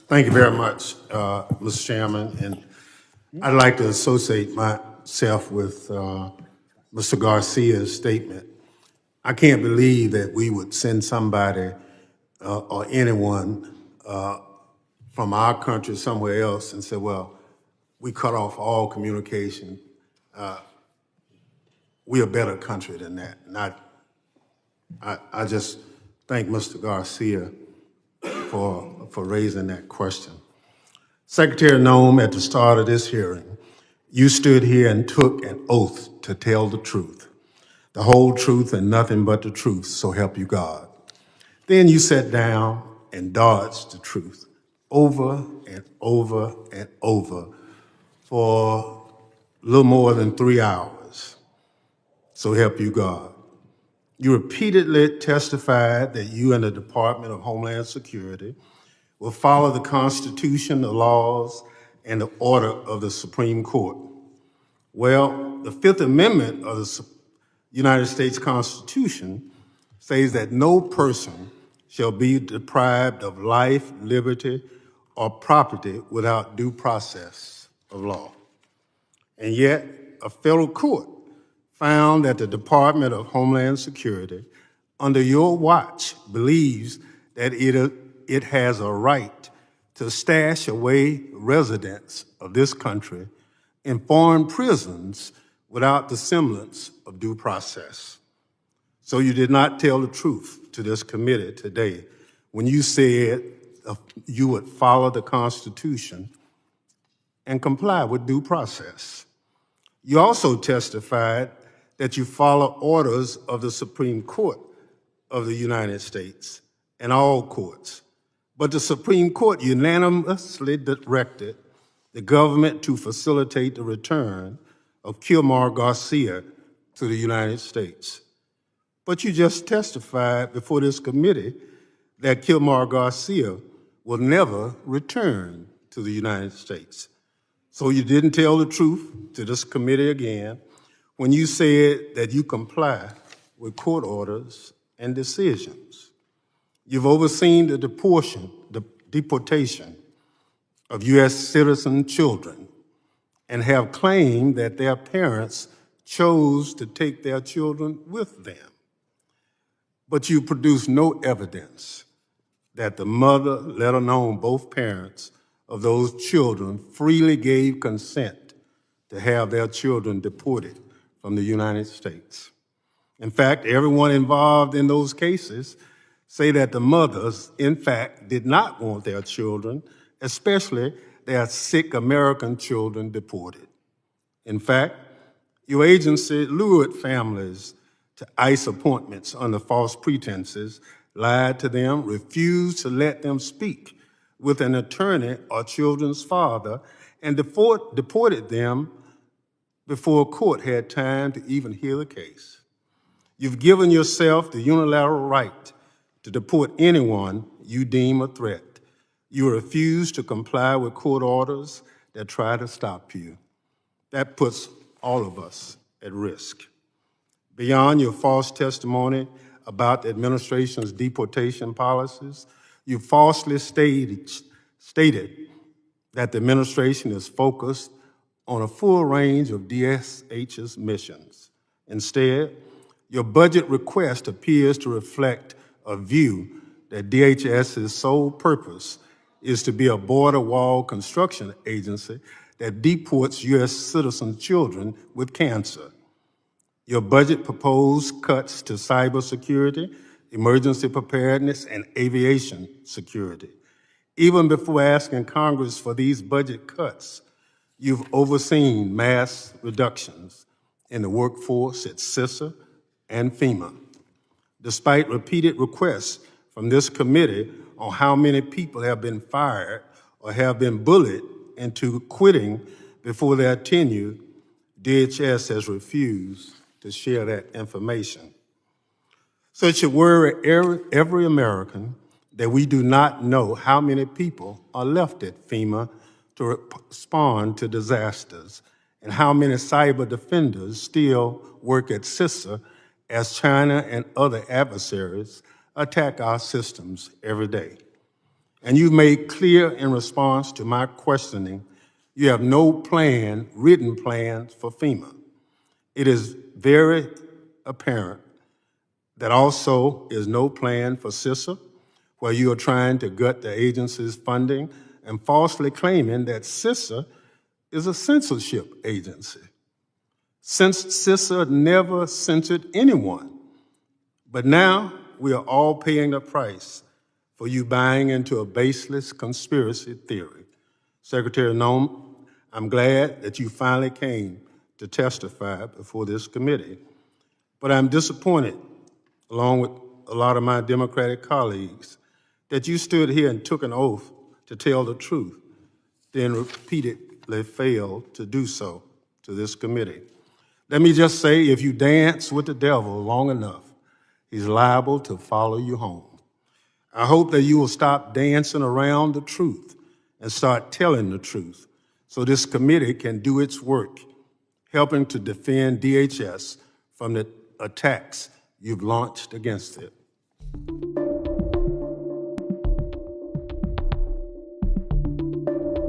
Thank you very much, Mr. Chairman. And I'd like to associate myself with Mr. Garcia's statement. I can't believe that we would send somebody or anyone from our country somewhere else and say, well, we cut off all communication. We're a better country than that. And I just thank Mr. Garcia for raising that question. Secretary Noem, at the start of this hearing, you stood here and took an oath to tell the truth, the whole truth and nothing but the truth, so help you God. Then you sat down and dodged the truth over and over and over for a little more than 3 hours, so help you God. You repeatedly testified that you and the Department of Homeland Security will follow the Constitution, the laws, and the order of the Supreme Court. Well, the Fifth Amendment of the United States Constitution says that no person shall be deprived of life, liberty, or property without due process of law. And yet, a federal court found that the Department of Homeland Security, under your watch, believes that it has a right to stash away residents of this country in foreign prisons without the semblance of due process. So you did not tell the truth to this committee today when you said you would follow the Constitution and comply with due process. You also testified that you follow orders of the Supreme Court of the United States and all courts. But the Supreme Court unanimously directed the government to facilitate the return of Kilmar Garcia to the United States. But you just testified before this committee that Kilmar Garcia will never return to the United States. So you didn't tell the truth to this committee again when you said that you comply with court orders and decisions. You've overseen the deportation of U.S. citizen children and have claimed that their parents chose to take their children with them. But you produced no evidence that the mother, let alone both parents, of those children freely gave consent to have their children deported from the United States. In fact, everyone involved in those cases say that the mothers, in fact, did not want their children, especially their sick American children, deported. In fact, your agency lured families to ICE appointments under false pretenses, lied to them, refused to let them speak with an attorney or children's father, and deported them before a court had time to even hear the case. You've given yourself the unilateral right to deport anyone you deem a threat. You refuse to comply with court orders that try to stop you. That puts all of us at risk. Beyond your false testimony about the administration's deportation policies, you falsely stated that the administration is focused on a full range of DHS's missions. Instead, your budget request appears to reflect a view that DHS's sole purpose is to be a border wall construction agency that deports U.S. citizen children with cancer. Your budget proposed cuts to cybersecurity, emergency preparedness, and aviation security. Even before asking Congress for these budget cuts, you've overseen mass reductions in the workforce at CISA and FEMA. Despite repeated requests from this committee on how many people have been fired or have been bullied into quitting before their tenure, DHS has refused to share that information. So it should worry every American that we do not know how many people are left at FEMA to respond to disasters and how many cyber defenders still work at CISA as China and other adversaries attack our systems every day. And you made clear in response to my questioning, you have no plan, written plans for FEMA. It is very apparent that also is no plan for CISA, where you are trying to gut the agency's funding and falsely claiming that CISA is a censorship agency. Since CISA never censored anyone, but now we are all paying the price for you buying into a baseless conspiracy theory. Secretary Noem, I'm glad that you finally came to testify before this committee, but I'm disappointed, along with a lot of my Democratic colleagues, that you stood here and took an oath to tell the truth, then repeatedly failed to do so to this committee. Let me just say, if you dance with the devil long enough, he's liable to follow you home. I hope that you will stop dancing around the truth and start telling the truth so this committee can do its work, helping to defend DHS from the attacks you've launched against it.